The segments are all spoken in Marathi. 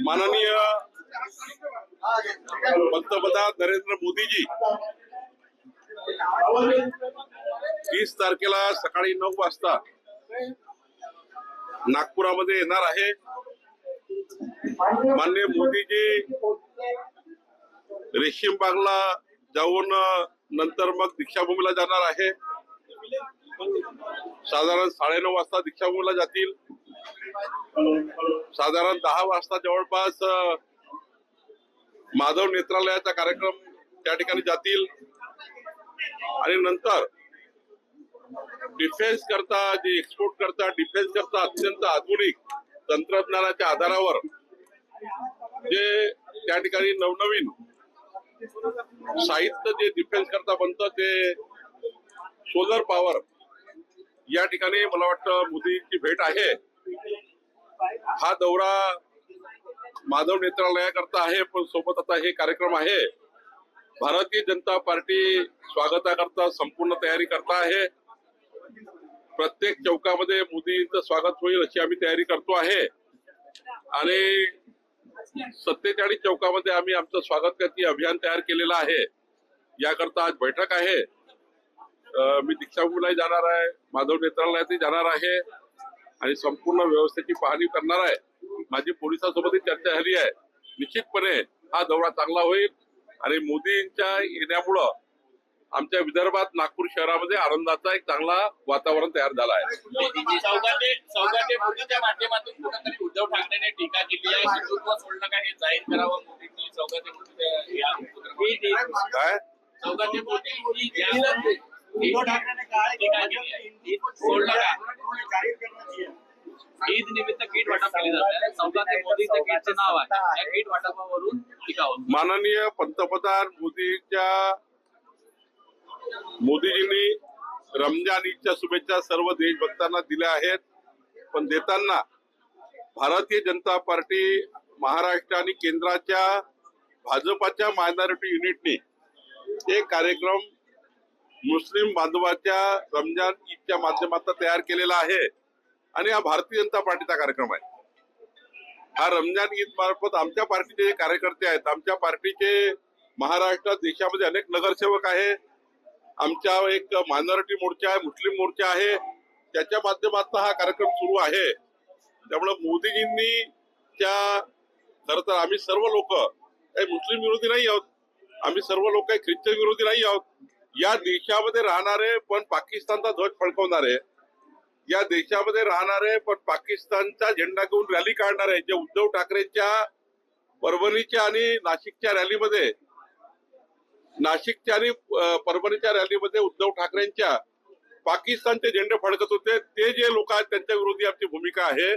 माननीय पंतप्रधान नरेंद्र मोदीजी 30 तारखेला सकाळी 9 वाजता नागपुरामध्ये येणार आहे। माननीय मोदीजी रेशीम बागला जाऊन नंतर मग दीक्षाभूमीला जाणार आहे। साधारण 9:30 वाजता दीक्षाभूमीला जातील। साधारण 10 वाजता जवळपास माधव नेत्रालयाचा कार्यक्रम त्या ठिकाणी जातील आणि नंतर डिफेन्स करता जे एक्सपोर्ट करता डिफेन्स करता अत्यंत आधुनिक तंत्रज्ञानाच्या आधारावर जे त्या ठिकाणी नवनवीन साहित्य जे डिफेन्स करता बनतं ते सोलर पॉवर या ठिकाणी मला वाटतं मोदींची भेट आहे। हा दौरा माधव नेत्रालयाकरता आहे, पण सोबत आता हे कार्यक्रम आहे। भारतीय जनता पार्टी स्वागताकरता संपूर्ण तयारी करता आहे। प्रत्येक चौकामध्ये मोदींचं स्वागत होईल अशी आम्ही तयारी करतो आहे आणि 47 चौकामध्ये आम्ही आमचं स्वागत करती अभियान तयार केलेलं आहे। याकरता आज बैठक आहे। मी दीक्षाभूमीलाही जाणार आहे, माधव नेत्रालयातही जाणार आहे आणि संपूर्ण व्यवस्थेची पाहणी करणार आहे। माझी पोलिसांसोबतही चर्चा झाली आहे। निश्चितपणे हा दौरा चांगला होईल आणि मोदींच्या येण्यामुळं आमच्या विदर्भात नागपूर शहरामध्ये आनंदाचा एक चांगला वातावरण तयार झाला आहे। सौगाते मोदीच्या माध्यमातून कुठेतरी उद्धव ठाकरेंनी टीका केली आहे, हिंदुत्व सोडलं का हे जाहीर करावं मोदींनी। सौगाते काय सौगाते मोदी उद्धव ठाकरेंने टीका केली आहे, सोडलं का ईद निमित्त किट वाटप केले जात आहे। सौगाते मोदीचं किटचं नाव आहे, या किट वाटपावरून टीका होती। माननीय पंतप्रधान मोदीजींनी रमजान ईदच्या शुभेच्छा सर्व देशभक्तांना दिल्या आहेत, पण देताना भारतीय जनता पार्टी महाराष्ट्र आणि केंद्राच्या भाजपाच्या मायनॉरिटी युनिटनी एक कार्यक्रम मुस्लिम बांधवाच्या रमजान ईदच्या माध्यमातून तयार केलेला आहे आणि हा भारतीय जनता पार्टीचा कार्यक्रम आहे। हा रमजान ईद मार्फत आमच्या पार्टीचे कार्यकर्ते आहेत, आमच्या पार्टीचे महाराष्ट्रात देशामध्ये अनेक नगरसेवक आहे, आमच्या एक मायनॉरिटी मोर्चा आहे, मुस्लिम मोर्चा आहे, त्याच्या माध्यमातून हा कार्यक्रम सुरू आहे। त्यामुळे मोदीजींनी खरं तर आम्ही सर्व लोक काही मुस्लिम विरोधी नाही आहोत, आम्ही सर्व लोक काही ख्रिश्चन विरोधी नाही आहोत। या देशामध्ये राहणारे पण पाकिस्तानचा ध्वज फडकवणारे, या देशामध्ये राहणारे पण पाकिस्तानचा झेंडा घेऊन रॅली काढणारे, जे उद्धव ठाकरेंच्या परभणीच्या आणि नाशिकच्या रॅलीमध्ये उद्धव ठाकरेंच्या पाकिस्तानचे झेंडे फडकत होते, ते जे लोक आहेत त्यांच्या विरोधी आमची भूमिका आहे।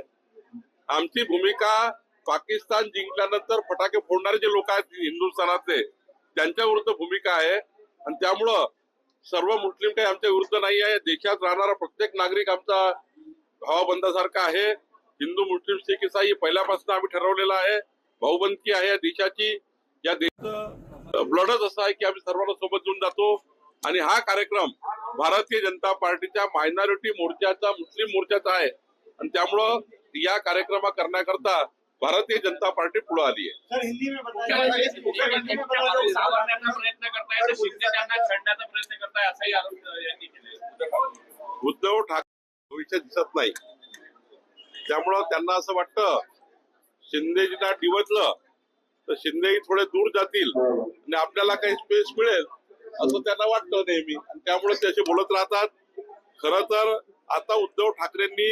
आमची भूमिका पाकिस्तान जिंकल्यानंतर फटाके फोडणारे जे लोक आहेत हिंदुस्थानातले त्यांच्या विरुद्ध भूमिका आहे आणि त्यामुळं सर्व मुस्लिम काही आमच्या विरुद्ध नाही आहे। देशात राहणारा प्रत्येक नागरिक आमचा भावबंधासारखा आहे। हिंदू मुस्लिम सिख इसाई पहिल्यापासून आम्ही ठरवलेलं आहे, भाऊबंदकी आहे या देशाची। या देशाचं ब्लडच असं आहे की आम्ही सर्वांना सोबत घेऊन जातो आणि हा कार्यक्रम भारतीय जनता पार्टीच्या मायनॉरिटी मोर्चाचा मुस्लिम मोर्चाचा आहे आणि त्यामुळं या कार्यक्रमा करण्याकरता भारतीय जनता पार्टी पुढे आली आहे। सर हिंदी में बताइए, सावरण्याचा प्रयत्न करताय, शिंदे त्यांना छेडण्याचा प्रयत्न करताय असाही आरोप यांनी केले। उद्धव ठाकरे भविष्य दिसत नाही, त्यामुळं त्यांना असं वाटतं शिंदेजींना डिवचलं तर शिंदे थोडे दूर जातील आणि आपल्याला काही स्पेस मिळेल असं त्यांना वाटतं नेहमी, आणि त्यामुळे ते असे बोलत राहतात। खरं तर आता उद्धव ठाकरेंनी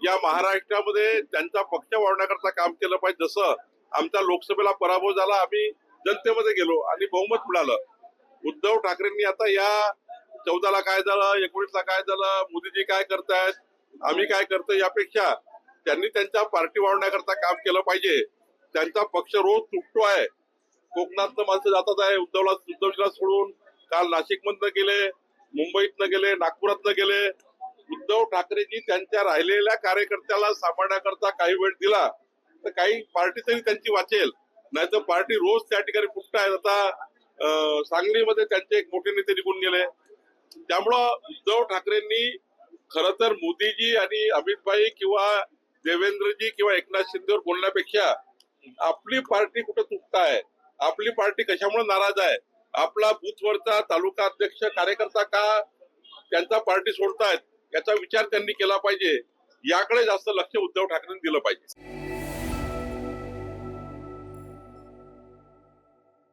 या महाराष्ट्रामध्ये त्यांचा पक्ष वाढवण्याकरता काम केलं पाहिजे। जसं आमचा लोकसभेला पराभव झाला, आम्ही जनतेमध्ये गेलो आणि बहुमत मिळालं। उद्धव ठाकरेंनी आता या 14ला काय झालं, 19ला काय झालं, मोदीजी काय करतायत, आम्ही काय करतोय, यापेक्षा त्यांनी त्यांच्या पार्टी वाढवण्याकरता काम केलं पाहिजे। त्यांचा पक्ष रोज तुटतो आहे, कोकणातनं माणसं जातात आहे, उद्धवजीला सोडून काल नाशिकमधनं गेले, मुंबईतनं गेले, नागपुरातनं गेले। उद्धव ठाकरेजी त्यांच्या राहिलेल्या कार्यकर्त्याला सांभाळण्याकरता काही वेळ दिला तर काही पार्टी तरी त्यांची वाचेल, नाहीतर पार्टी रोज त्या ठिकाणी फुटतायत। आता सांगलीमध्ये त्यांचे एक मोठे नेते निघून गेले। त्यामुळं उद्धव ठाकरेंनी खरं तर मोदीजी आणि अमित भाई किंवा देवेंद्रजी किंवा एकनाथ शिंदेवर बोलण्यापेक्षा आपली पार्टी कुठं चुकताय, आपली पार्टी कशामुळे नाराज आहे, आपला बूथवरचा तालुका अध्यक्ष कार्यकर्ता का त्यांचा पार्टी सोडतायत याचा विचार त्यांनी केला पाहिजे. याकडे जास्त लक्ष उद्धव ठाकरेंनी दिलं पाहिजे.